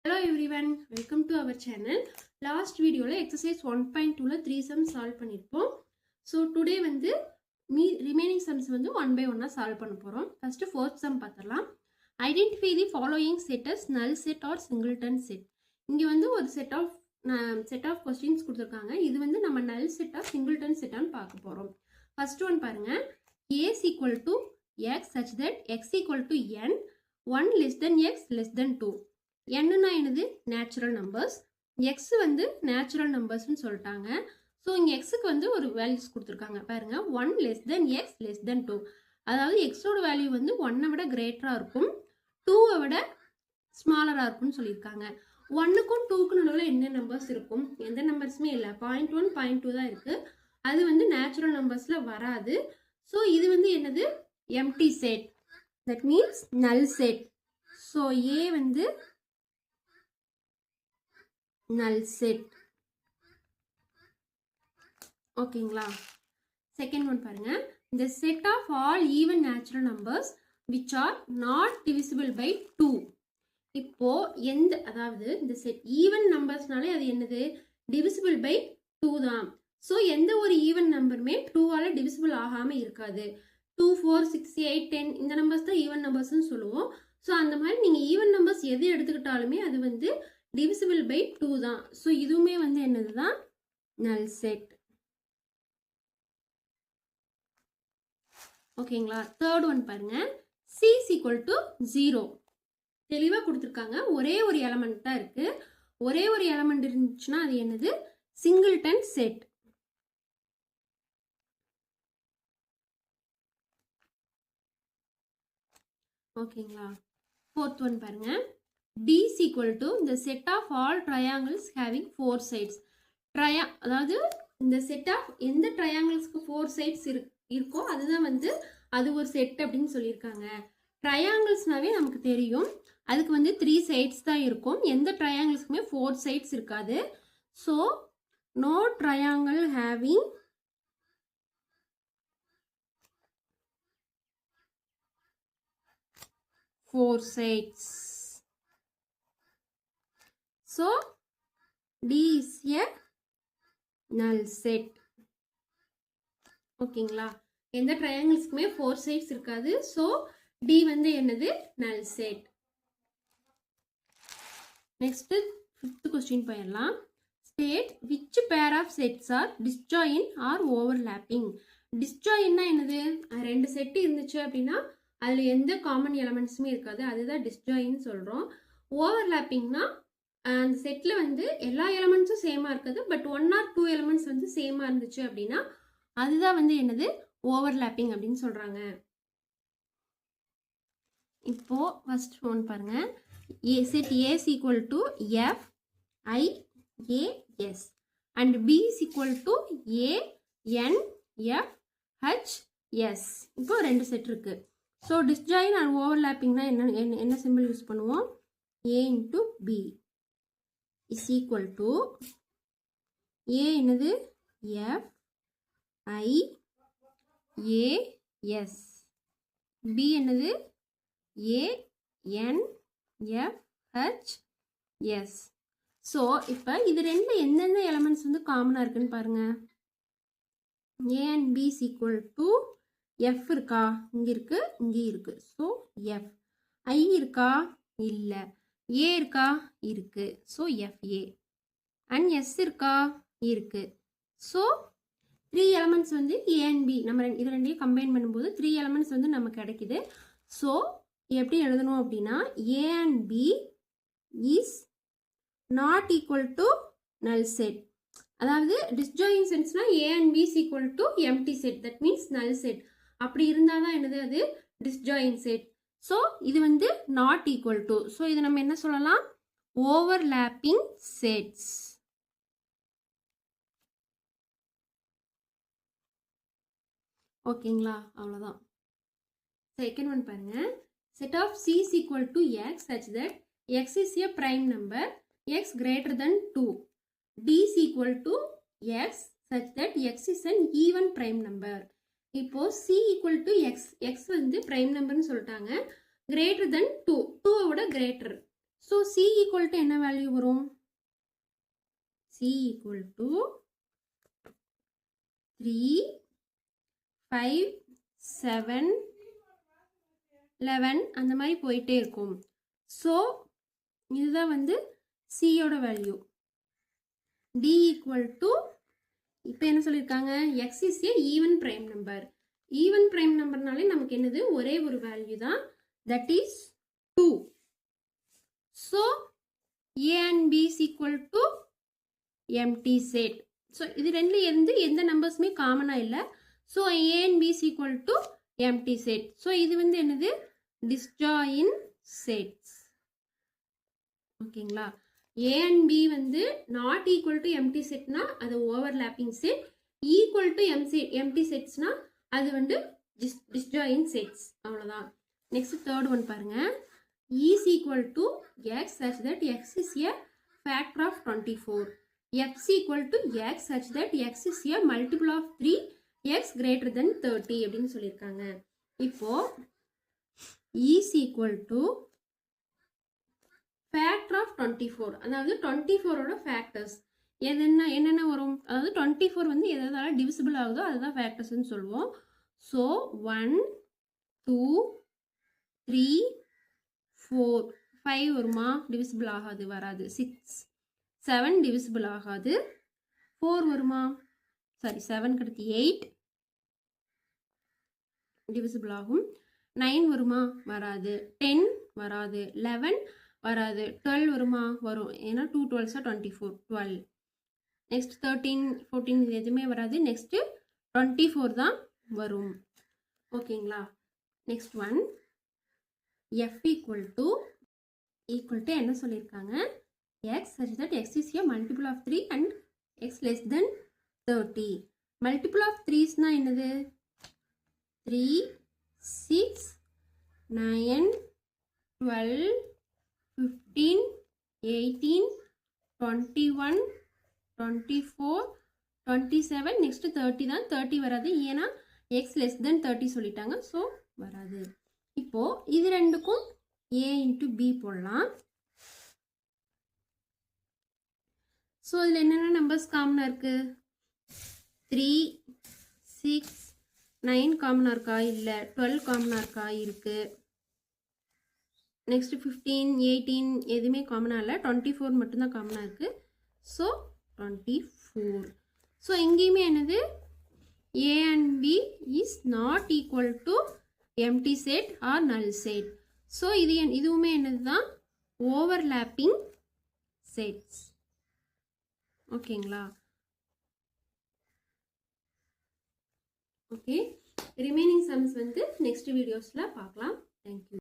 Hello everyone, welcome to our channel. Last video exercise 1.2 3 sums solve பண்ணிருப்போம். So today வந்து remaining sums வந்து 1 by 1 solve பண்ண போறோம். First fourth sum பார்த்தறலாம். Identify the following set as null set or singleton set. இங்க வந்து ஒரு set of questions கொடுத்திருக்காங்க. இது வந்து நம்ம null set or singleton set ஆன்னு பார்க்க போறோம். First one பாருங்க. A is equal to x such that x equal to n 1 less than x less than 2. என்னன்னா என்னது நேச்சுரல் நம்பர்ஸ், எக்ஸ் வந்து நேச்சுரல் நம்பர்ஸ்னு சொல்லிட்டாங்க. ஸோ இங்கே எக்ஸுக்கு வந்து ஒரு வேல்யூஸ் கொடுத்துருக்காங்க பாருங்க. 1 less than x less than 2, அதாவது எக்ஸோட வேல்யூ வந்து 1 விட கிரேட்டராக இருக்கும், 2 விட ஸ்மாலராக இருக்கும்னு சொல்லியிருக்காங்க. 1க்கும் 2க்கும் நடுவில் என்ன நம்பர்ஸ் இருக்கும்? எந்த நம்பர்ஸுமே இல்லை. 0.1 0.2 தான் இருக்கு. அது வந்து நேச்சுரல் நம்பர்ஸில் வராது. ஸோ இது வந்து என்னது? Empty set, that means null set. So A வந்து null set. ஓகேங்களா? செகண்ட் ஒன் பாருங்க. the set of all even natural numbers which are not divisible by 2. இப்போ அதாவது இந்த செட் ஈவன் நம்பர்ஸ்னாலே அது என்னது? divisible by 2 தான். ஸோ எந்த ஒரு ஈவன் நம்பருமே 2ஆல divisible ஆகாம இருக்காது. 2 4 6 8 10 இந்த நம்பர்ஸ் தான் ஈவன் நம்பர்ஸ்னு சொல்லுவோம். ஸோ அந்த மாதிரி நீங்க ஈவன் நம்பர்ஸ் எது எடுத்துக்கிட்டாலுமே அது வந்து divisible by 2 தான். ஸோ இதுவுமே வந்து என்னதுதான்? null set. ஓகேங்களா? தேர்ட் ஒன் பாருங்க. c is equal to 0. தெளிவாக கொடுத்துருக்காங்க. ஒரே ஒரு எலமெண்ட் தான் இருக்கு. ஒரே ஒரு எலமெண்ட் இருந்துச்சுன்னா அது என்னது? Singleton set. ஓகேங்களா? ஃபோர்த் ஒன் பாருங்க. D is equal to the set of all triangles having 4 sides. அதாவது இந்த செட் ஆஃப் எந்த ட்ரையாங்கிள்ஸ்க்கு 4 sides இருக்கோ அதுதான் வந்து அது ஒரு செட் அப்படின்னு சொல்லியிருக்காங்க. ட்ரையாங்கிள்ஸ்னாவே நமக்கு தெரியும், அதுக்கு வந்து 3 sides தான் இருக்கும். எந்த ட்ரையாங்கிள்ஸ்க்குமே 4 sides இருக்காது. So no triangle having 4 sides. So D is a null set. ஓகேங்களா? எந்த ட்ரையாங்கிள்ஸ்க்குமே 4 sides இருக்காது. ஸோ D வந்து என்னது? null set. Next fifth question போயிடலாம். State which pair of sets are disjoint or overlapping. டிஸ்ஜாயின்னா என்னது? ரெண்டு செட் இருந்துச்சு அப்படின்னா அதில் எந்த காமன் எலமெண்ட்ஸுமே இருக்காது, அதுதான் டிஸ்ஜாயின்னு சொல்கிறோம். ஓவர்லாப்பிங்னா அந்த செட்டில் வந்து எல்லா எலமெண்ட்ஸும் சேமாக இருக்குது, பட் 1 or 2 எலமெண்ட்ஸ் வந்து சேமாக இருந்துச்சு அப்படின்னா அதுதான் வந்து என்னது? ஓவர்லாப்பிங் அப்படின்னு சொல்கிறாங்க. இப்போ ஃபர்ஸ்ட் ஒன் பாருங்க. Set A is equal to F I A S and B is equal to A N F H S. இப்போ ரெண்டு செட் இருக்கு. ஸோ டிஸ்ஜாயின் அண்ட் ஓவர்லாப்பிங்னா என்ன சிம்பிள் யூஸ் பண்ணுவோம்? A into B is equal to A என்னது? F I A S, B என்னது? A N F H S. So இப்போ இது ரெண்டு எந்தெந்த எலமெண்ட்ஸ் வந்து காமனாக இருக்குன்னு பாருங்க. A and B is equal to F இருக்கா? இங்கே இருக்கு, இங்கே இருக்கு. So F. I இருக்கா? இல்லை. A இருக்கா? இருக்கு. So FA. அண்ட் S இருக்கா? இருக்கு. ஸோ 3 எலமெண்ட்ஸ் வந்து A and B நம்ம இது ரெண்டையும் கம்பைன் பண்ணும்போது 3 எலமெண்ட்ஸ் வந்து நமக்கு கிடைக்குது. ஸோ எப்படி எழுதணும் அப்படின்னா A and B is not equal to null set. அதாவது disjoint செட்ஸ்னா A and B is equal to empty set, that means null set. அப்படி இருந்தால் தான் என்னது? அது டிஸ்ஜாயின் செட். ஸோ இது வந்து நாட் ஈக்குவல் டு. ஸோ இது நம்ம என்ன சொல்லலாம்? Overlapping sets. ஓகேங்களா? அவ்வளோதான். செகண்ட் ஒன் பாருங்க. Set of C is equal to X such that X is a prime number, X greater than 2. D is equal to X such that X is an even prime number. இப்போ C equal to X, X வந்து prime numberன்னு சொல்லிட்டாங்க, greater than 2, 2 விட greater. So C equal to என்ன value வரும்? C equal to 3, 5, 7, 11 அந்த மாதிரி போயிட்டே இருக்கும். ஸோ இதுதான் வந்து சியோட வேல்யூ. டி ஈக்குவல் டு இப்போ என்ன சொல்லியிருக்காங்க? X is a even prime number. Even prime நம்பர்னாலே நமக்கு என்னது? ஒரே ஒரு வேல்யூ தான், that is 2. So A and B is equal to empty set. So இது ரெண்டு எந்த நம்பர்ஸுமே காமனாக இல்லை. So A and B is equal to empty set. So இது வந்து என்னது? Disjoint sets. ஓகேங்களா? ஏ அண்ட் பி வந்து நாட் ஈக்குவல் டு எம்டி செட்னா அது overlapping set. Equal to empty செட்ஸ்னா அது வந்து டிஸ்ஜாயின் செட்ஸ். அவ்வளோதான். நெக்ஸ்ட் தேர்ட் ஒன் பாருங்க. Is equal to x such that x is a factor of 24. X equal to x such that x is a multiple of 3 x greater than 30 அப்படின்னு சொல்லியிருக்காங்க. இப்போ is equal to factor of 24, அதாவது 24ஓட factors என்னென்ன வரும்? அதாவது 24 வந்து எதாவது divisible ஆகுதோ அதுதான் ஃபேக்டர்ஸ்ன்னு சொல்லுவோம். ஸோ 1, 2, 3, 4, 5 வருமா? டிவிசிபிள் ஆகாது, வராது. 6, 7 டிவிசிபிள் ஆகாது. 4 வருமா? சாரி, 7 கிடைத்து 8 டிவிசிபிள் ஆகும். 9 வருமா? வராது. 10 வராது. 11 வராது. 12 வருமா? வரும். ஏன்னா 2 12s 24, 12. நெக்ஸ்ட் 13, 14 இது எதுவுமே வராது. நெக்ஸ்ட் 24 தான் வரும். ஓகேங்களா? Next one F equal to என்ன சொல்லியிருக்காங்க? X such that x is a multiple of 3 and x less than 30. Multiple of 3ஸ்னா என்னது? 3, 6, 9, 12, 15, 18, 21, 24, 27, நெக்ஸ்ட் 30 தான். 30 வராது, ஏன்னா எக்ஸ் லெஸ் தென் 30 சொல்லிட்டாங்க. ஸோ வராது. இப்போ இது ரெண்டுக்கும் a இன்ட்டு பி போடலாம். ஸோ இதில் என்னென்ன நம்பர்ஸ் காமனாக இருக்கு? 3, 6, 9 காமனாக இருக்கா? இல்லை. 12 காமனாக இருக்கா? இருக்கு. நெக்ஸ்ட் 15, 18 எதுவுமே காமனாக இல்லை. 24 மட்டும்தான் காமனாக இருக்குது. ஸோ 24. ஸோ எங்கேயுமே என்னது? A and B is not equal to empty set or null set. So இதுவுமே என்னது தான்? overlapping sets. ஓகேங்களா? ஓகே, ரிமைனிங் சம்ஸ் வந்து நெக்ஸ்ட் வீடியோஸில் பார்க்கலாம். தேங்க்யூ.